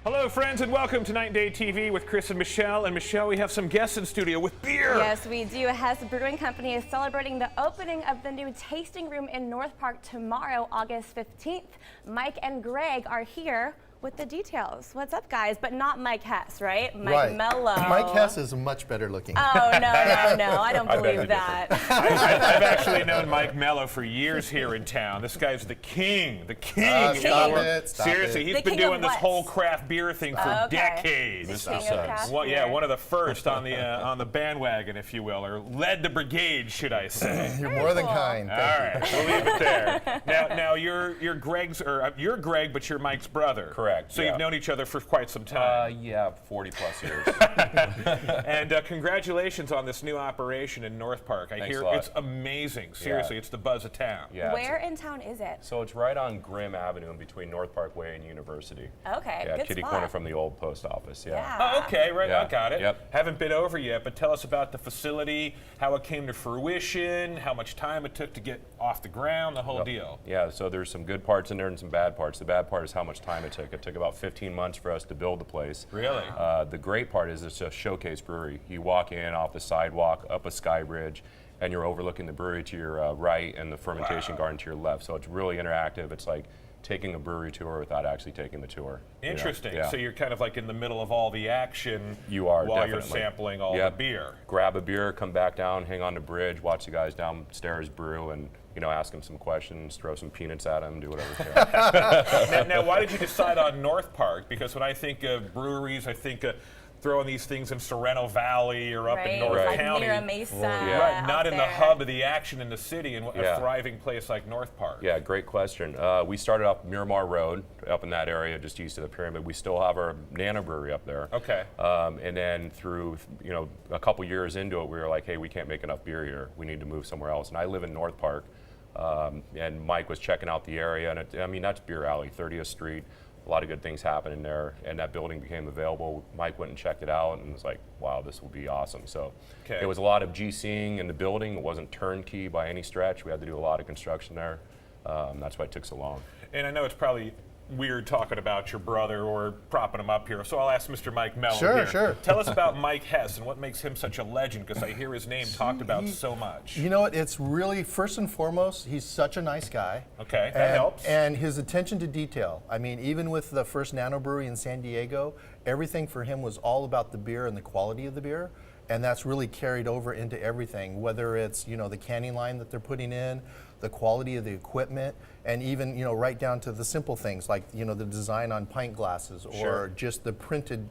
Hello, friends, and welcome to Night and Day TV with Chris and Michelle. And Michelle, we have some guests in studio with beer. Yes, we do. Hess Brewing Company is celebrating the opening of the new tasting room in North Park tomorrow, August 15th. Mike and Greg are here with the details. What's up, guys? But not Mike Hess, right? Mike Mello. Mike Hess is much better looking. Oh, no, I don't believe that. I've actually known Mike Mello for years here in town. This guy's the king. Stop it. Seriously, he's been doing this whole craft beer thing for decades. The king of craft beer. Yeah, one of the first on the bandwagon, if you will, or led the brigade, should I say. You're more than kind. All right, we'll leave it there. Now you're Greg's, or you're Greg, but you're Mike's brother. Correct. So you've known each other for quite some time. Yeah, 40 plus years. And congratulations on this new operation in North Park. I hear it's amazing. Seriously, it's the buzz of town. Yeah, Where in town is it? So it's right on Grimm Avenue in between North Parkway and University. Okay, yeah, good kitty spot. corner from the old post office. Yeah. Oh, okay, right. Yeah. I got it. Yep. Haven't been over yet, but tell us about the facility, how it came to fruition, how much time it took to get off the ground, the whole deal. Yeah, so there's some good parts in there and some bad parts. The bad part is how much time it took. It took about 15 months for us to build the place. Really? The great part is it's a showcase brewery. You walk in off the sidewalk, up a sky bridge, and you're overlooking the brewery to your right and the fermentation garden to your left. So it's really interactive. It's like taking a brewery tour without actually taking the tour. Interesting. You know? Yeah. So you're kind of like in the middle of all the action. You are, while definitely. you're sampling all the beer. Grab a beer, come back down, hang on the bridge, watch the guys downstairs brew, and ask them some questions, throw some peanuts at them, do whatever. now, why did you decide on North Park? Because when I think of breweries, I think of throwing these things in Sorrento Valley or up in North like County. Near Mesa. Right, not in the hub of the action in the city, and a thriving place like North Park. Yeah, great question. We started off Miramar Road, up in that area, just east of the pyramid. We still have our nano brewery up there. Okay. And then through, a couple years into it, we were like, hey, we can't make enough beer here. We need to move somewhere else. And I live in North Park. And Mike was checking out the area, and that's Beer Alley, 30th Street. A lot of good things happening there, and that building became available. Mike went and checked it out and was like, wow, this will be awesome. So it was a lot of GCing in the building. It wasn't turnkey by any stretch. We had to do a lot of construction there. That's why it took so long. And I know it's probably weird talking about your brother or propping him up here, so I'll ask Mr. Mike Mello here. Sure. Tell us about Mike Hess and what makes him such a legend, because I hear his name talked about so much. You know what? It's really, first and foremost, he's such a nice guy. Okay, that helps. And his attention to detail. I mean, even with the first nano brewery in San Diego, everything for him was all about the beer and the quality of the beer. And that's really carried over into everything, whether it's, the canning line that they're putting in, the quality of the equipment, and even, right down to the simple things like, the design on pint glasses or just the printed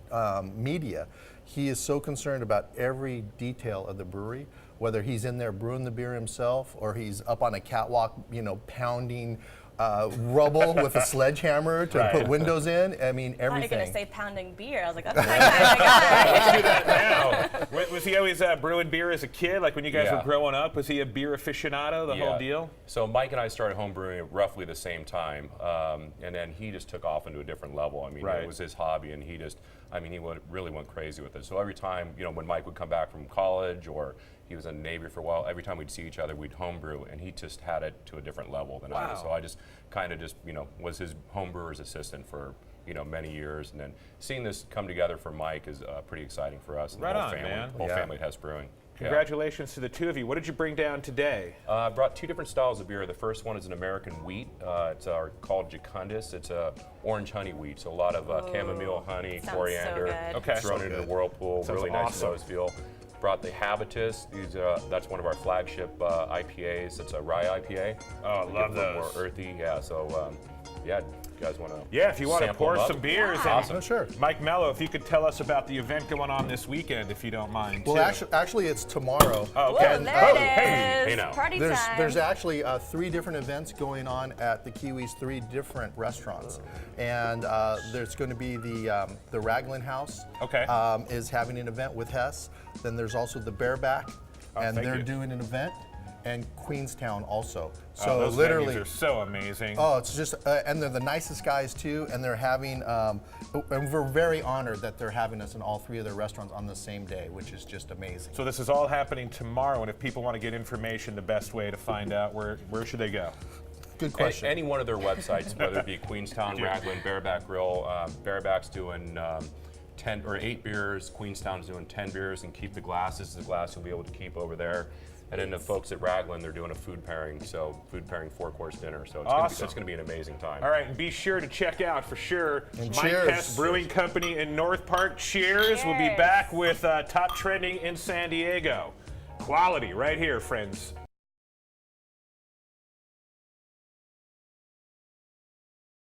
media. He is so concerned about every detail of the brewery, whether he's in there brewing the beer himself or he's up on a catwalk, pounding rubble with a sledgehammer to put windows in. I mean, everything. I thought you were going to say pounding beer. I was like, that's my kind of guy. Let's do that now. Was he always brewing beer as a kid? Like when you guys were growing up, was he a beer aficionado, the whole deal? So Mike and I started home brewing at roughly the same time, and then he just took off into a different level. I mean, it was his hobby, and he really went crazy with it. So every time, when Mike would come back from college or he was in the Navy for a while, every time we'd see each other, we'd homebrew, and he just had it to a different level than I did. So I just kind of was his homebrewer's assistant for, many years. And then seeing this come together for Mike is pretty exciting for us and the whole family, man. Whole family at Hess Brewing. Congratulations to the two of you. What did you bring down today? I brought two different styles of beer. The first one is an American wheat. It's called Jacundus. It's a orange honey wheat, so a lot of chamomile, honey, coriander, thrown into the whirlpool. Really nice mouthfeel. Brought the Habitus. That's one of our flagship IPAs. It's a rye IPA. Oh, I love those. More earthy, so you guys want to? Yeah, if you want to pour some beers. Awesome. Sure. Mike Mello, if you could tell us about the event going on this weekend, if you don't mind. Well, actually, it's tomorrow. Oh, okay. Whoa, there it is. Hey now. Party time. There's actually 3 different events going on at the Kiwis, 3 different restaurants, and there's going to be the Raglan House. Is having an event with Hess. Then there's also the Bareback, and they're doing an event. And Queenstown also. So those literally, venues are so amazing. Oh, it's just, and they're the nicest guys too. And they're having, and we're very honored that they're having us in all 3 of their restaurants on the same day, which is just amazing. So this is all happening tomorrow. And if people want to get information, the best way to find out, where should they go? Good question. Any one of their websites, whether it be Queenstown, Raglan, Bareback Grill. Bareback's doing 10 or 8 beers. Queenstown's doing 10 beers, and keep the glasses. The glass you'll be able to keep over there. And then the folks at Raglan, they're doing a food pairing, 4-course dinner. So it's going to be an amazing time. All right, and be sure to check out for sure And Mike cheers. Hess Brewing Company in North Park. Cheers. We'll be Cheers. back with Top Trending in San Diego. Quality right here, friends.